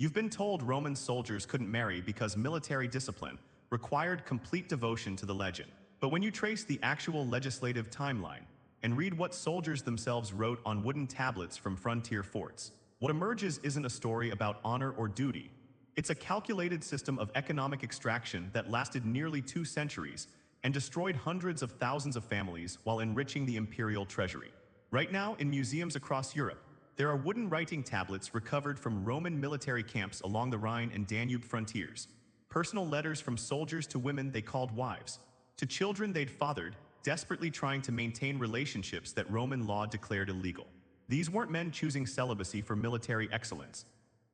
You've been told Roman soldiers couldn't marry because military discipline required complete devotion to the legend. But when you trace the actual legislative timeline and read what soldiers themselves wrote on wooden tablets from frontier forts, what emerges isn't a story about honor or duty. It's a calculated system of economic extraction that lasted nearly 2 centuries and destroyed hundreds of thousands of families while enriching the imperial treasury. Right now, in museums across Europe, there are wooden writing tablets recovered from Roman military camps along the Rhine and Danube frontiers. Personal letters from soldiers to women they called wives, to children they'd fathered, desperately trying to maintain relationships that Roman law declared illegal. These weren't men choosing celibacy for military excellence.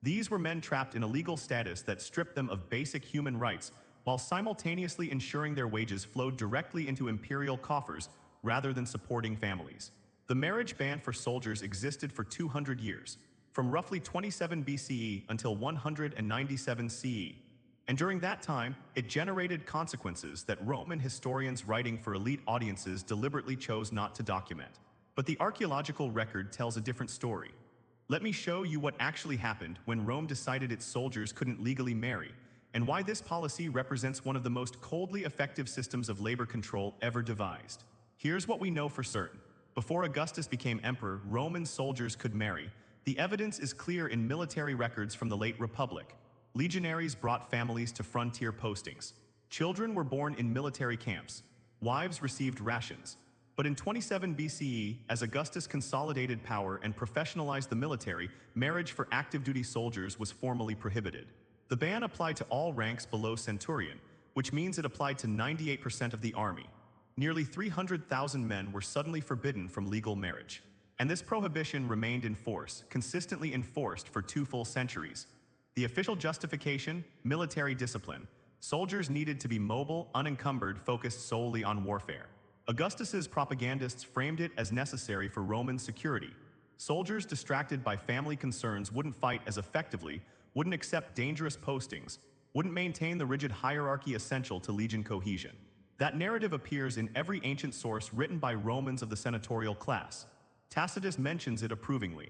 These were men trapped in a legal status that stripped them of basic human rights while simultaneously ensuring their wages flowed directly into imperial coffers rather than supporting families. The marriage ban for soldiers existed for 200 years, from roughly 27 BCE until 197 CE. And during that time, it generated consequences that Roman historians writing for elite audiences deliberately chose not to document. But the archaeological record tells a different story. Let me show you what actually happened when Rome decided its soldiers couldn't legally marry, and why this policy represents one of the most coldly effective systems of labor control ever devised. Here's what we know for certain. Before Augustus became emperor, Roman soldiers could marry. The evidence is clear in military records from the late Republic. Legionaries brought families to frontier postings. Children were born in military camps. Wives received rations. But in 27 BCE, as Augustus consolidated power and professionalized the military, marriage for active duty soldiers was formally prohibited. The ban applied to all ranks below centurion, which means it applied to 98% of the army. Nearly 300,000 men were suddenly forbidden from legal marriage. And this prohibition remained in force, consistently enforced for 2 full centuries. The official justification: military discipline. Soldiers needed to be mobile, unencumbered, focused solely on warfare. Augustus's propagandists framed it as necessary for Roman security. Soldiers distracted by family concerns wouldn't fight as effectively, wouldn't accept dangerous postings, wouldn't maintain the rigid hierarchy essential to legion cohesion. That narrative appears in every ancient source written by Romans of the senatorial class. Tacitus mentions it approvingly.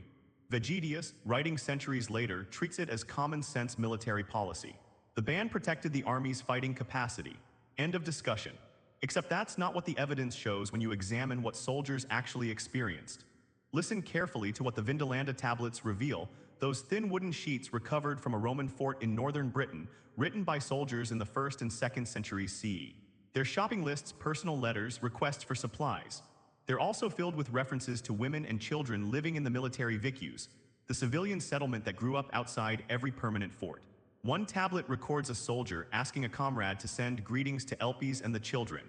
Vegetius, writing centuries later, treats it as common-sense military policy. The ban protected the army's fighting capacity. End of discussion. Except that's not what the evidence shows when you examine what soldiers actually experienced. Listen carefully to what the Vindolanda tablets reveal, those thin wooden sheets recovered from a Roman fort in northern Britain, written by soldiers in the 1st and 2nd centuries CE. They're shopping lists, personal letters, requests for supplies. They're also filled with references to women and children living in the military vicus, the civilian settlement that grew up outside every permanent fort. One tablet records a soldier asking a comrade to send greetings to Elpis and the children.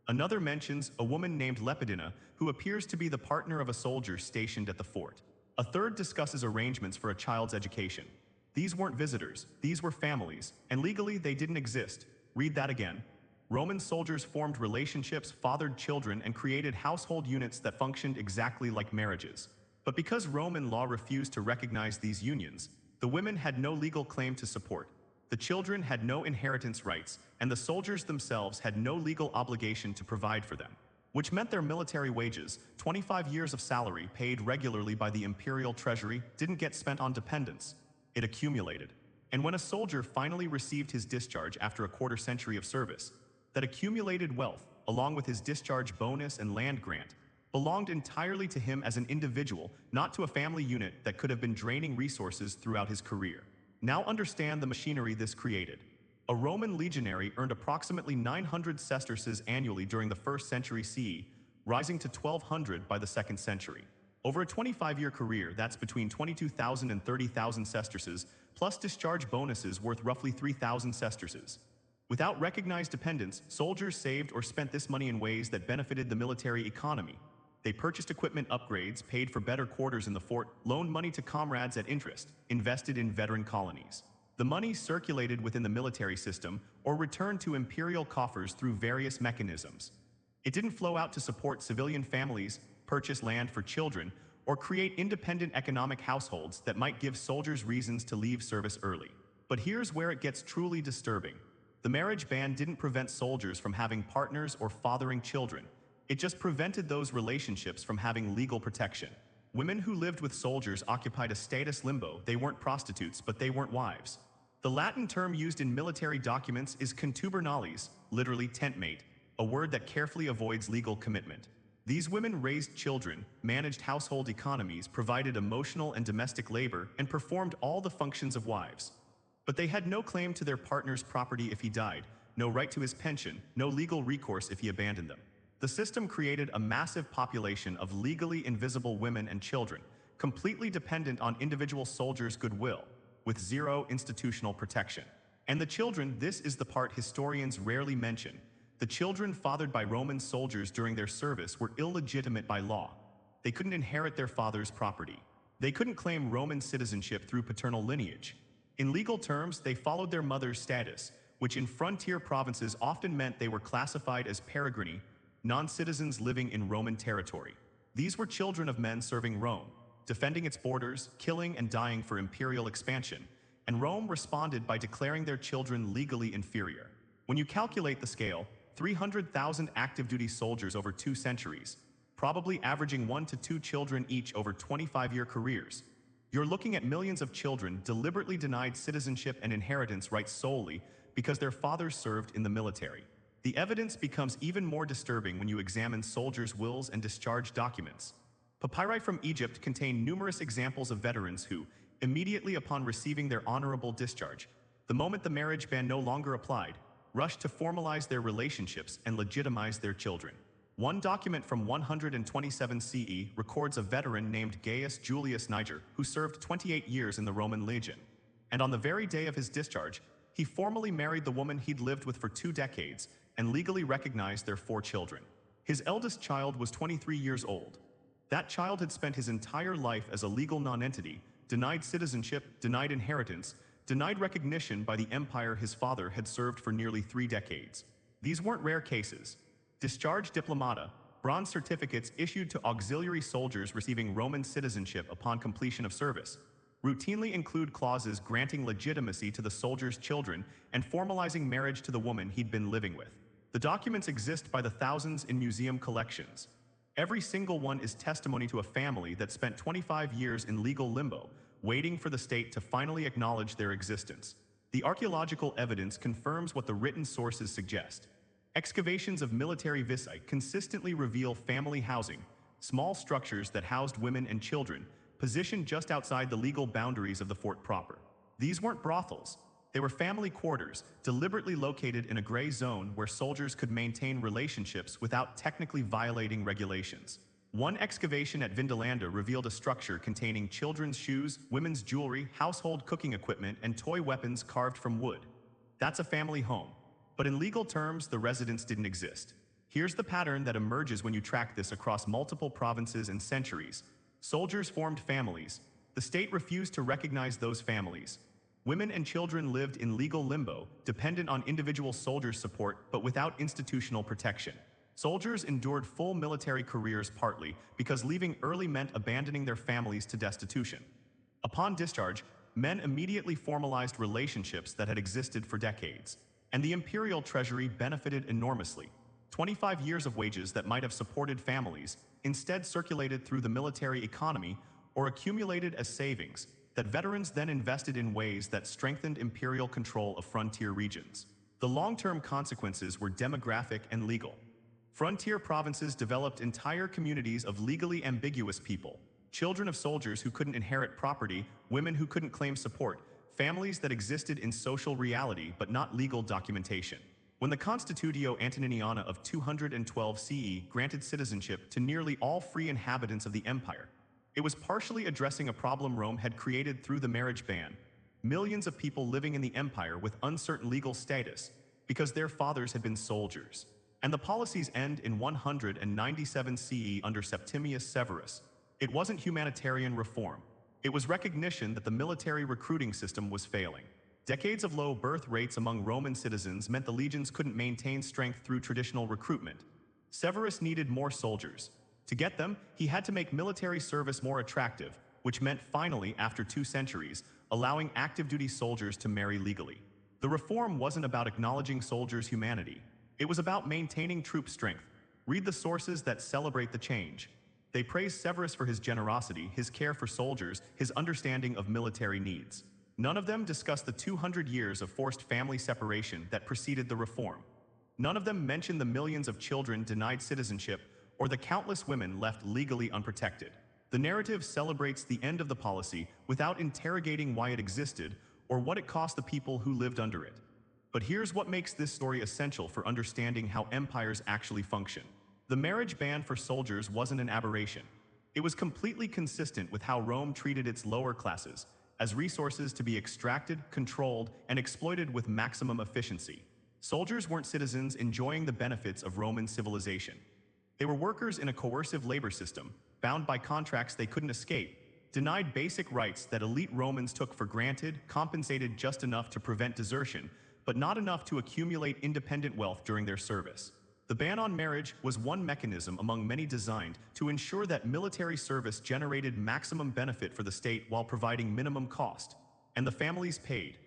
Another mentions a woman named Lepidina, who appears to be the partner of a soldier stationed at the fort. A third discusses arrangements for a child's education. These weren't visitors, these were families, and legally they didn't exist. Read that again. Roman soldiers formed relationships, fathered children, and created household units that functioned exactly like marriages. But because Roman law refused to recognize these unions, the women had no legal claim to support, the children had no inheritance rights, and the soldiers themselves had no legal obligation to provide for them. Which meant their military wages, 25 years of salary paid regularly by the imperial treasury, didn't get spent on dependents. It accumulated. And when a soldier finally received his discharge after a quarter century of service, that accumulated wealth, along with his discharge bonus and land grant, belonged entirely to him as an individual, not to a family unit that could have been draining resources throughout his career. Now understand the machinery this created. A Roman legionary earned approximately 900 sesterces annually during the 1st century CE, rising to 1,200 by the 2nd century. Over a 25-year career, that's between 22,000 and 30,000 sesterces, plus discharge bonuses worth roughly 3,000 sesterces. Without recognized dependents, soldiers saved or spent this money in ways that benefited the military economy. They purchased equipment upgrades, paid for better quarters in the fort, loaned money to comrades at interest, invested in veteran colonies. The money circulated within the military system or returned to imperial coffers through various mechanisms. It didn't flow out to support civilian families, purchase land for children, or create independent economic households that might give soldiers reasons to leave service early. But here's where it gets truly disturbing. The marriage ban didn't prevent soldiers from having partners or fathering children. It just prevented those relationships from having legal protection. Women who lived with soldiers occupied a status limbo. They weren't prostitutes, but they weren't wives. The Latin term used in military documents is contubernales, literally tent mate, a word that carefully avoids legal commitment. These women raised children, managed household economies, provided emotional and domestic labor, and performed all the functions of wives. But they had no claim to their partner's property if he died, no right to his pension, no legal recourse if he abandoned them. The system created a massive population of legally invisible women and children, completely dependent on individual soldiers' goodwill, with zero institutional protection. And the children, this is the part historians rarely mention. The children fathered by Roman soldiers during their service were illegitimate by law. They couldn't inherit their father's property. They couldn't claim Roman citizenship through paternal lineage. In legal terms, they followed their mother's status, which in frontier provinces often meant they were classified as peregrini, non-citizens living in Roman territory. These were children of men serving Rome, defending its borders, killing and dying for imperial expansion, and Rome responded by declaring their children legally inferior. When you calculate the scale, 300,000 active-duty soldiers over 2 centuries, probably averaging 1 to 2 children each over 25-year careers. You're looking at millions of children deliberately denied citizenship and inheritance rights solely because their fathers served in the military. The evidence becomes even more disturbing when you examine soldiers' wills and discharge documents. Papyri from Egypt contain numerous examples of veterans who, immediately upon receiving their honorable discharge, the moment the marriage ban no longer applied, rushed to formalize their relationships and legitimize their children. One document from 127 CE records a veteran named Gaius Julius Niger who served 28 years in the Roman legion. And on the very day of his discharge, he formally married the woman he'd lived with for 2 decades and legally recognized their 4 children. His eldest child was 23 years old. That child had spent his entire life as a legal nonentity, denied citizenship, denied inheritance, denied recognition by the empire his father had served for nearly 3 decades. These weren't rare cases. Discharge diplomata, bronze certificates issued to auxiliary soldiers receiving Roman citizenship upon completion of service, routinely include clauses granting legitimacy to the soldier's children and formalizing marriage to the woman he'd been living with. The documents exist by the thousands in museum collections. Every single one is testimony to a family that spent 25 years in legal limbo, waiting for the state to finally acknowledge their existence. The archaeological evidence confirms what the written sources suggest. Excavations of military vici consistently reveal family housing, small structures that housed women and children, positioned just outside the legal boundaries of the fort proper. These weren't brothels. They were family quarters, deliberately located in a gray zone where soldiers could maintain relationships without technically violating regulations. One excavation at Vindolanda revealed a structure containing children's shoes, women's jewelry, household cooking equipment, and toy weapons carved from wood. That's a family home. But in legal terms, the residence didn't exist. Here's the pattern that emerges when you track this across multiple provinces and centuries. Soldiers formed families. The state refused to recognize those families. Women and children lived in legal limbo, dependent on individual soldiers' support but without institutional protection. Soldiers endured full military careers partly because leaving early meant abandoning their families to destitution. Upon discharge, men immediately formalized relationships that had existed for decades. And the imperial treasury benefited enormously. 25 years of wages that might have supported families instead circulated through the military economy or accumulated as savings that veterans then invested in ways that strengthened imperial control of frontier regions. The long-term consequences were demographic and legal. Frontier provinces developed entire communities of legally ambiguous people, children of soldiers who couldn't inherit property, women who couldn't claim support, families that existed in social reality but not legal documentation. When the Constitutio Antoniniana of 212 CE granted citizenship to nearly all free inhabitants of the empire, it was partially addressing a problem Rome had created through the marriage ban. Millions of people living in the empire with uncertain legal status because their fathers had been soldiers. And the policies end in 197 CE under Septimius Severus. It wasn't humanitarian reform. It was recognition that the military recruiting system was failing. Decades of low birth rates among Roman citizens meant the legions couldn't maintain strength through traditional recruitment. Severus needed more soldiers. To get them, he had to make military service more attractive, which meant finally, after 2 centuries, allowing active-duty soldiers to marry legally. The reform wasn't about acknowledging soldiers' humanity. It was about maintaining troop strength. Read the sources that celebrate the change. They praise Severus for his generosity, his care for soldiers, his understanding of military needs. None of them discuss the 200 years of forced family separation that preceded the reform. None of them mention the millions of children denied citizenship or the countless women left legally unprotected. The narrative celebrates the end of the policy without interrogating why it existed or what it cost the people who lived under it. But here's what makes this story essential for understanding how empires actually function. The marriage ban for soldiers wasn't an aberration. It was completely consistent with how Rome treated its lower classes, as resources to be extracted, controlled, and exploited with maximum efficiency. Soldiers weren't citizens enjoying the benefits of Roman civilization. They were workers in a coercive labor system, bound by contracts they couldn't escape, denied basic rights that elite Romans took for granted, compensated just enough to prevent desertion, but not enough to accumulate independent wealth during their service. The ban on marriage was one mechanism among many designed to ensure that military service generated maximum benefit for the state while providing minimum cost. And the families paid.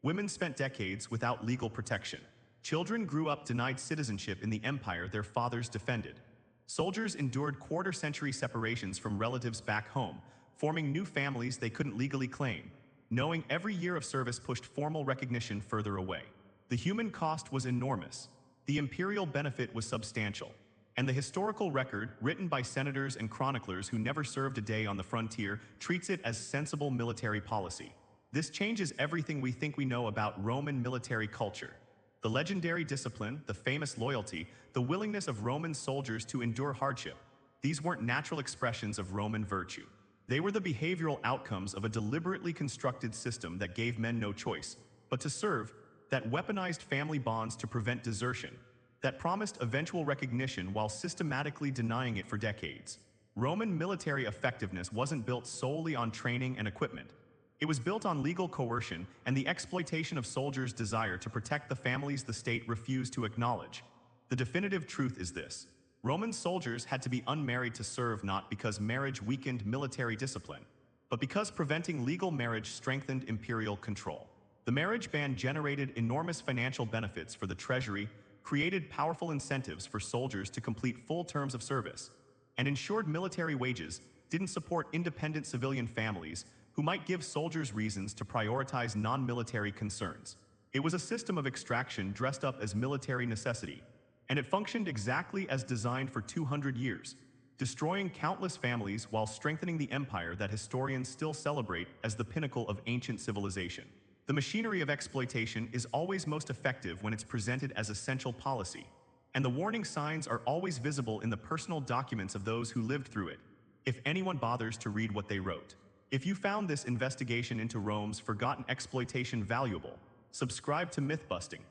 Women spent decades without legal protection. Children grew up denied citizenship in the empire their fathers defended. Soldiers endured quarter-century separations from relatives back home, forming new families they couldn't legally claim, knowing every year of service pushed formal recognition further away. The human cost was enormous. The imperial benefit was substantial. And the historical record, written by senators and chroniclers who never served a day on the frontier, treats it as sensible military policy. This changes everything we think we know about Roman military culture. The legendary discipline, the famous loyalty, the willingness of Roman soldiers to endure hardship. These weren't natural expressions of Roman virtue. They were the behavioral outcomes of a deliberately constructed system that gave men no choice but to serve, that weaponized family bonds to prevent desertion, that promised eventual recognition while systematically denying it for decades. Roman military effectiveness wasn't built solely on training and equipment. It was built on legal coercion and the exploitation of soldiers' desire to protect the families the state refused to acknowledge. The definitive truth is this: Roman soldiers had to be unmarried to serve, not because marriage weakened military discipline, but because preventing legal marriage strengthened imperial control. The marriage ban generated enormous financial benefits for the treasury, created powerful incentives for soldiers to complete full terms of service, and ensured military wages didn't support independent civilian families who might give soldiers reasons to prioritize non-military concerns. It was a system of extraction dressed up as military necessity, and it functioned exactly as designed for 200 years, destroying countless families while strengthening the empire that historians still celebrate as the pinnacle of ancient civilization. The machinery of exploitation is always most effective when it's presented as essential policy, and the warning signs are always visible in the personal documents of those who lived through it, if anyone bothers to read what they wrote. If you found this investigation into Rome's forgotten exploitation valuable, subscribe to Mythbusting,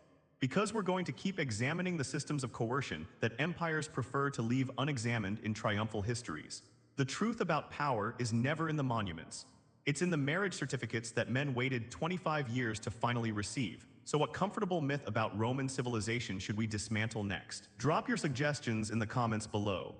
because we're going to keep examining the systems of coercion that empires prefer to leave unexamined in triumphal histories. The truth about power is never in the monuments. It's in the marriage certificates that men waited 25 years to finally receive. So what comfortable myth about Roman civilization should we dismantle next? Drop your suggestions in the comments below.